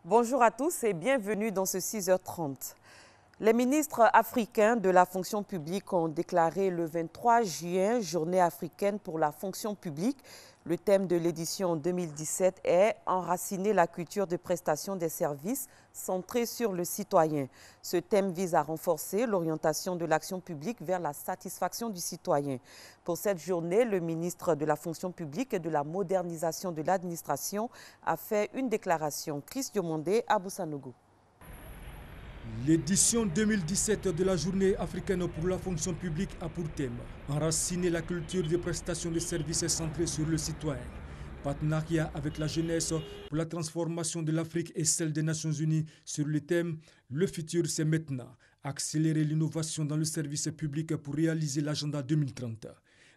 Bonjour à tous et bienvenue dans ce 6h30. Les ministres africains de la fonction publique ont déclaré le 23 juin Journée africaine pour la fonction publique. Le thème de l'édition 2017 est « Enraciner la culture de prestation des services centrée sur le citoyen ». Ce thème vise à renforcer l'orientation de l'action publique vers la satisfaction du citoyen. Pour cette journée, le ministre de la fonction publique et de la modernisation de l'administration a fait une déclaration. Chris Diomondé, Abou Sanogo. L'édition 2017 de la Journée africaine pour la fonction publique a pour thème « Enraciner la culture des prestations de services centrés sur le citoyen ». Partenariat avec la jeunesse pour la transformation de l'Afrique et celle des Nations Unies sur le thème « Le futur c'est maintenant ». Accélérer l'innovation dans le service public pour réaliser l'agenda 2030.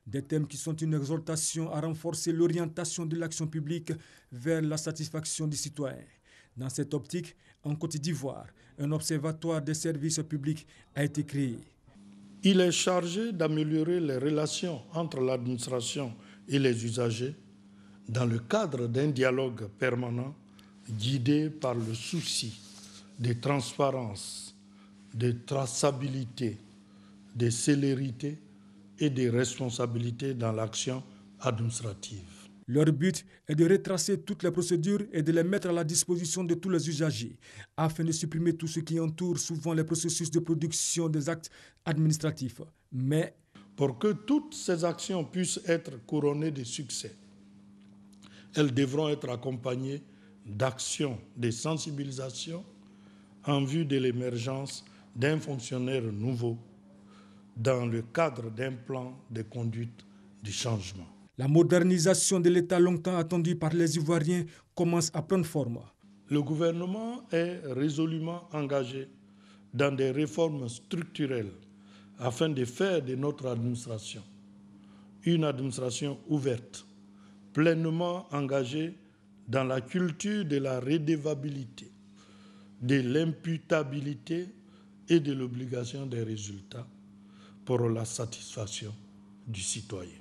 Des thèmes qui sont une exhortation à renforcer l'orientation de l'action publique vers la satisfaction des citoyens. Dans cette optique, en Côte d'Ivoire, un observatoire des services publics a été créé. Il est chargé d'améliorer les relations entre l'administration et les usagers dans le cadre d'un dialogue permanent guidé par le souci de transparence, de traçabilité, de célérité et de responsabilité dans l'action administrative. Leur but est de retracer toutes les procédures et de les mettre à la disposition de tous les usagers, afin de supprimer tout ce qui entoure souvent les processus de production des actes administratifs. Mais pour que toutes ces actions puissent être couronnées de succès, elles devront être accompagnées d'actions de sensibilisation en vue de l'émergence d'un fonctionnaire nouveau dans le cadre d'un plan de conduite du changement. La modernisation de l'État longtemps attendue par les Ivoiriens commence à prendre forme. Le gouvernement est résolument engagé dans des réformes structurelles afin de faire de notre administration une administration ouverte, pleinement engagée dans la culture de la redevabilité, de l'imputabilité et de l'obligation des résultats pour la satisfaction du citoyen.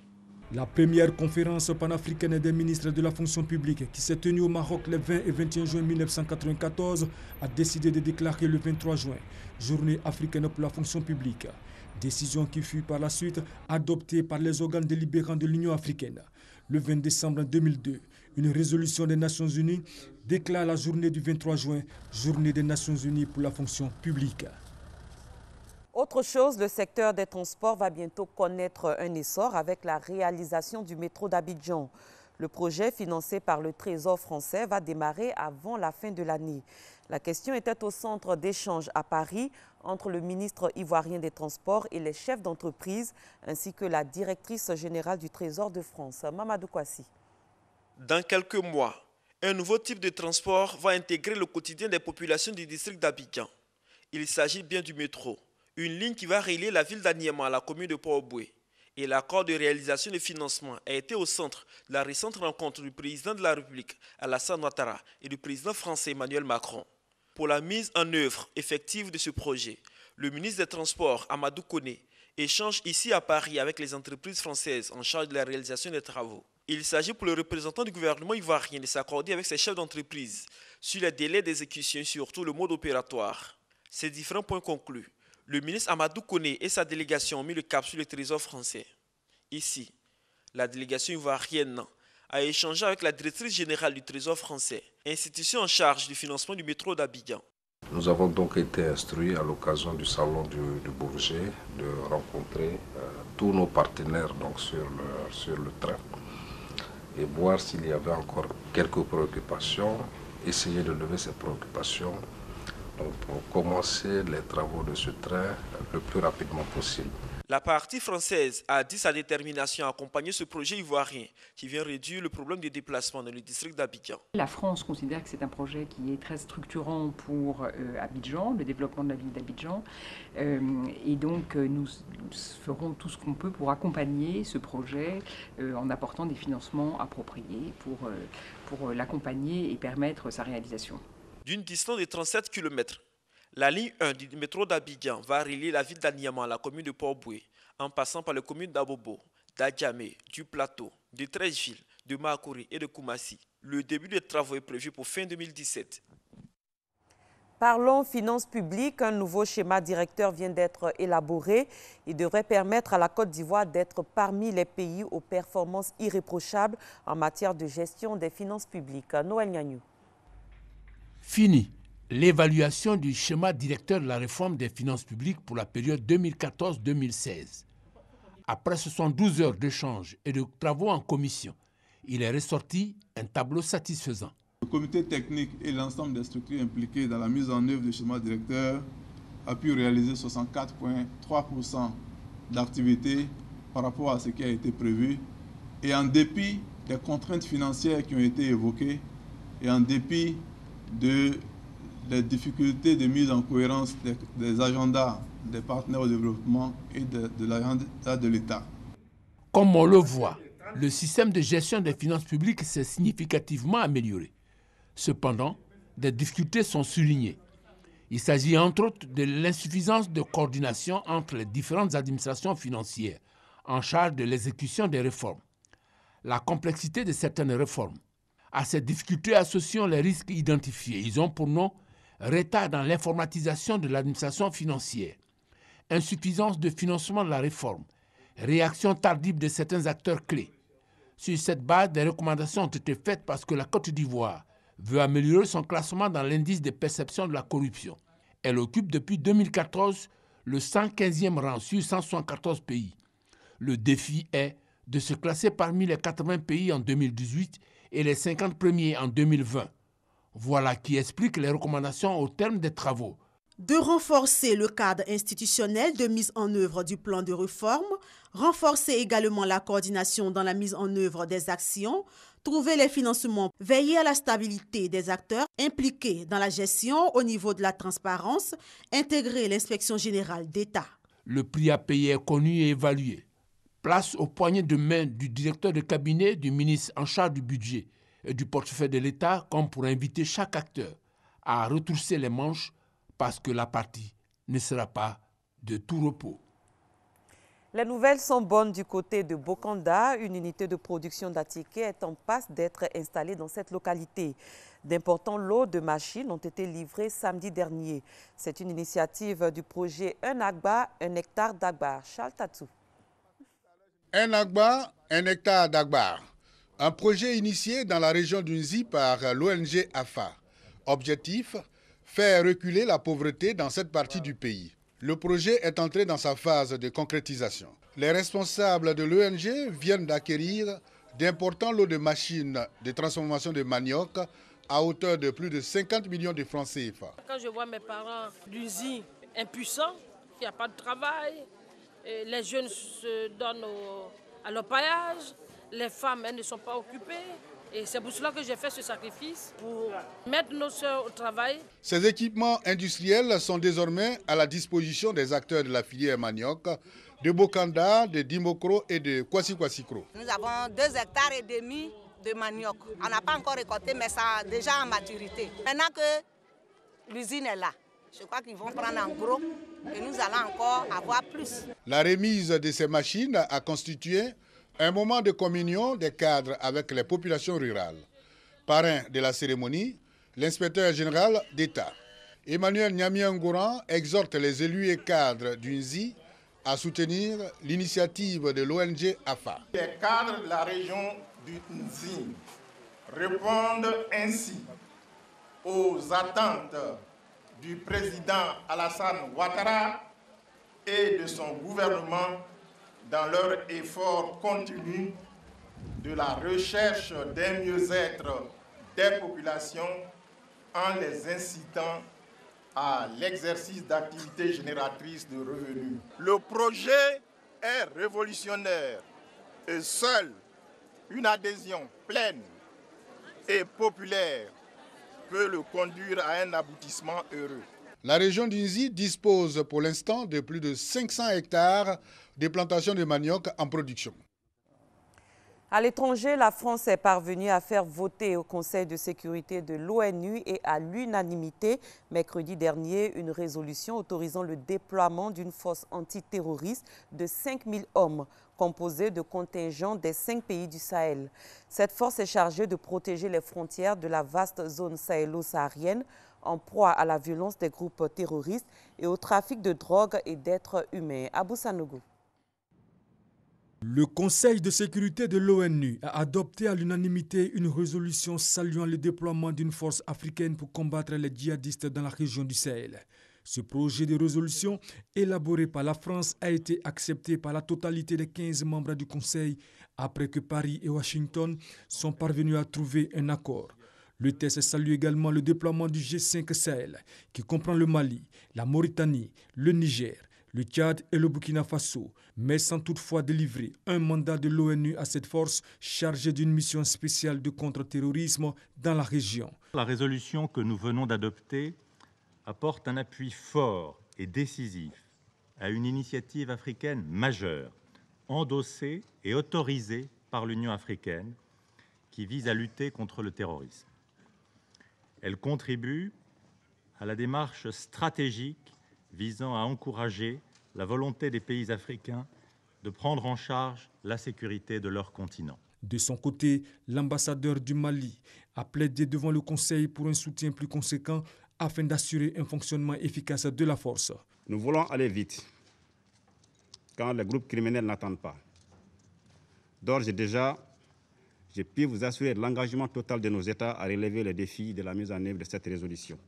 La première conférence panafricaine des ministres de la fonction publique qui s'est tenue au Maroc les 20 et 21 juin 1994 a décidé de déclarer le 23 juin Journée africaine pour la fonction publique. Décision qui fut par la suite adoptée par les organes délibérants de l'Union africaine. Le 20 décembre 2002, une résolution des Nations Unies déclare la journée du 23 juin Journée des Nations Unies pour la fonction publique. Autre chose, le secteur des transports va bientôt connaître un essor avec la réalisation du métro d'Abidjan. Le projet financé par le Trésor français va démarrer avant la fin de l'année. La question était au centre d'échanges à Paris entre le ministre ivoirien des Transports et les chefs d'entreprise ainsi que la directrice générale du Trésor de France, Mamadou Kwasi. Dans quelques mois, un nouveau type de transport va intégrer le quotidien des populations du district d'Abidjan. Il s'agit bien du métro. Une ligne qui va relier la ville d'Aniema à la commune de Port-au-Boué. Et l'accord de réalisation de financement a été au centre de la récente rencontre du président de la République, Alassane Ouattara, et du président français Emmanuel Macron. Pour la mise en œuvre effective de ce projet, le ministre des Transports, Amadou Koné, échange ici à Paris avec les entreprises françaises en charge de la réalisation des travaux. Il s'agit pour le représentant du gouvernement ivoirien de s'accorder avec ses chefs d'entreprise sur les délais d'exécution et surtout le mode opératoire. Ces différents points conclus, le ministre Amadou Koné et sa délégation ont mis le cap sur le Trésor français. Ici, la délégation ivoirienne a échangé avec la directrice générale du Trésor français, institution en charge du financement du métro d'Abidjan. Nous avons donc été instruits à l'occasion du salon du Bourget de rencontrer tous nos partenaires donc, sur le train et voir s'il y avait encore quelques préoccupations, essayer de lever ces préoccupations. Donc pour commencer les travaux de ce train le plus rapidement possible. La partie française a dit sa détermination à accompagner ce projet ivoirien qui vient réduire le problème des déplacements dans le district d'Abidjan. La France considère que c'est un projet qui est très structurant pour Abidjan, le développement de la ville d'Abidjan. Et donc nous ferons tout ce qu'on peut pour accompagner ce projet en apportant des financements appropriés pour l'accompagner et permettre sa réalisation. D'une distance de 37 km, la ligne 1 du métro d'Abidjan va relier la ville d'Aniama à la commune de Port-au-Boué, en passant par les communes d'Abobo, d'Adjamé, du Plateau, de Treichville, de Makuri et de Koumassi. Le début des travaux est prévu pour fin 2017. Parlons finances publiques. Un nouveau schéma directeur vient d'être élaboré. Il devrait permettre à la Côte d'Ivoire d'être parmi les pays aux performances irréprochables en matière de gestion des finances publiques. Noël Nyanyou. Fini l'évaluation du schéma directeur de la réforme des finances publiques pour la période 2014-2016. Après 72 heures d'échanges et de travaux en commission, il est ressorti un tableau satisfaisant. Le comité technique et l'ensemble des structures impliquées dans la mise en œuvre du schéma directeur a pu réaliser 64,3% d'activité par rapport à ce qui a été prévu. Et en dépit des contraintes financières qui ont été évoquées et en dépit des difficultés de mise en cohérence des agendas des partenaires au développement et de l'agenda de l'État. Comme on le voit, le système de gestion des finances publiques s'est significativement amélioré. Cependant, des difficultés sont soulignées. Il s'agit entre autres de l'insuffisance de coordination entre les différentes administrations financières en charge de l'exécution des réformes, la complexité de certaines réformes. À ces difficultés associons les risques identifiés. Ils ont pour nom retard dans l'informatisation de l'administration financière, insuffisance de financement de la réforme, réaction tardive de certains acteurs clés. Sur cette base, des recommandations ont été faites parce que la Côte d'Ivoire veut améliorer son classement dans l'indice de perception de la corruption. Elle occupe depuis 2014 le 115e rang sur 174 pays. Le défi est de se classer parmi les 80 pays en 2018 et les 50 premiers en 2020. Voilà qui explique les recommandations au terme des travaux. De renforcer le cadre institutionnel de mise en œuvre du plan de réforme, renforcer également la coordination dans la mise en œuvre des actions, trouver les financements, veiller à la stabilité des acteurs impliqués dans la gestion au niveau de la transparence, intégrer l'inspection générale d'État. Le prix à payer est connu et évalué. Place aux poignées de main du directeur de cabinet du ministre en charge du budget et du portefeuille de l'État comme pour inviter chaque acteur à retrousser les manches parce que la partie ne sera pas de tout repos. Les nouvelles sont bonnes du côté de Bokanda. Une unité de production d'Atiké est en passe d'être installée dans cette localité. D'importants lots de machines ont été livrés samedi dernier. C'est une initiative du projet Un Agba, un hectare d'Agbar. Charles Tatou. Un Agba, un hectare d'Agbar. Un projet initié dans la région d'Unzi par l'ONG AFA. Objectif, faire reculer la pauvreté dans cette partie du pays. Le projet est entré dans sa phase de concrétisation. Les responsables de l'ONG viennent d'acquérir d'importants lots de machines de transformation de manioc à hauteur de plus de 50 millions de francs CFA. Quand je vois mes parents d'Unzi impuissants, il n'y a pas de travail, les jeunes se donnent à l'orpaillage, les femmes elles ne sont pas occupées. Et c'est pour cela que j'ai fait ce sacrifice, pour mettre nos sœurs au travail. Ces équipements industriels sont désormais à la disposition des acteurs de la filière manioc, de Bokanda, de Dimokro et de Kwasi-Kwasi-Kro. Nous avons 2,5 hectares de manioc. On n'a pas encore récolté, mais ça déjà en maturité. Maintenant que l'usine est là, je crois qu'ils vont prendre en gros et nous allons encore avoir plus. La remise de ces machines a constitué un moment de communion des cadres avec les populations rurales. Parrain de la cérémonie, l'inspecteur général d'État. Emmanuel Nyamiangouran exhorte les élus et cadres d'Unzi à soutenir l'initiative de l'ONG AFA. Les cadres de la région d'Unzi répondent ainsi aux attentes du président Alassane Ouattara et de son gouvernement dans leur effort continu de la recherche d'un mieux-être des populations en les incitant à l'exercice d'activités génératrices de revenus. Le projet est révolutionnaire et seule une adhésion pleine et populaire peut le conduire à un aboutissement heureux. La région d'Unzi dispose pour l'instant de plus de 500 hectares de plantations de manioc en production. À l'étranger, la France est parvenue à faire voter au Conseil de sécurité de l'ONU et à l'unanimité, mercredi dernier, une résolution autorisant le déploiement d'une force antiterroriste de 5000 hommes, composée de contingents des 5 pays du Sahel. Cette force est chargée de protéger les frontières de la vaste zone sahélo-saharienne en proie à la violence des groupes terroristes et au trafic de drogue et d'êtres humains. Abou Sanogo. Le Conseil de sécurité de l'ONU a adopté à l'unanimité une résolution saluant le déploiement d'une force africaine pour combattre les djihadistes dans la région du Sahel. Ce projet de résolution, élaboré par la France, a été accepté par la totalité des 15 membres du Conseil après que Paris et Washington sont parvenus à trouver un accord. Le texte salue également le déploiement du G5 Sahel, qui comprend le Mali, la Mauritanie, le Niger, le Tchad et le Burkina Faso, mais sans toutefois délivrer un mandat de l'ONU à cette force chargée d'une mission spéciale de contre-terrorisme dans la région. La résolution que nous venons d'adopter apporte un appui fort et décisif à une initiative africaine majeure, endossée et autorisée par l'Union africaine, qui vise à lutter contre le terrorisme. Elle contribue à la démarche stratégique visant à encourager la volonté des pays africains de prendre en charge la sécurité de leur continent. De son côté, l'ambassadeur du Mali a plaidé devant le Conseil pour un soutien plus conséquent afin d'assurer un fonctionnement efficace de la force. Nous voulons aller vite quand les groupes criminels n'attendent pas. D'ores et déjà, je puis vous assurer de l'engagement total de nos États à relever les défis de la mise en œuvre de cette résolution.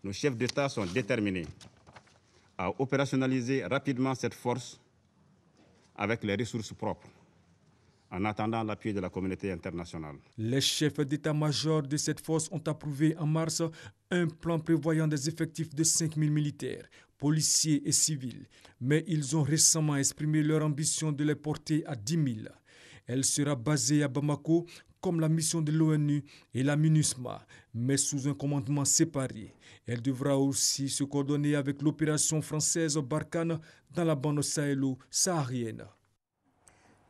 Nos chefs d'État sont déterminés à opérationnaliser rapidement cette force avec les ressources propres, en attendant l'appui de la communauté internationale. Les chefs d'état-major de cette force ont approuvé en mars un plan prévoyant des effectifs de 5 000 militaires, policiers et civils. Mais ils ont récemment exprimé leur ambition de les porter à 10 000. Elle sera basée à Bamako, comme la mission de l'ONU et la MINUSMA, mais sous un commandement séparé. Elle devra aussi se coordonner avec l'opération française Barkhane dans la bande sahélo-saharienne.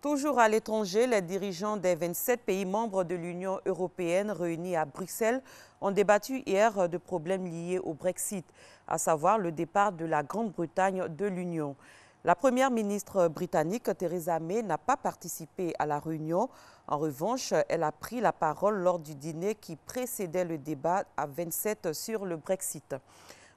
Toujours à l'étranger, les dirigeants des 27 pays membres de l'Union européenne réunis à Bruxelles ont débattu hier de problèmes liés au Brexit, à savoir le départ de la Grande-Bretagne de l'Union. La première ministre britannique, Theresa May, n'a pas participé à la réunion. En revanche, elle a pris la parole lors du dîner qui précédait le débat à 27 sur le Brexit.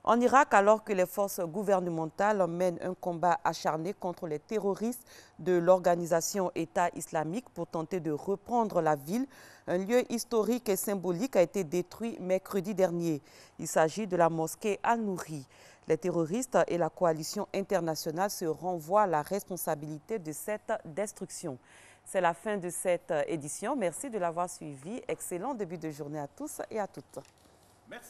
En Irak, alors que les forces gouvernementales mènent un combat acharné contre les terroristes de l'organisation État islamique pour tenter de reprendre la ville, un lieu historique et symbolique a été détruit mercredi dernier. Il s'agit de la mosquée Al-Nouri. Les terroristes et la coalition internationale se renvoient la responsabilité de cette destruction. C'est la fin de cette édition. Merci de l'avoir suivi. Excellent début de journée à tous et à toutes. Merci.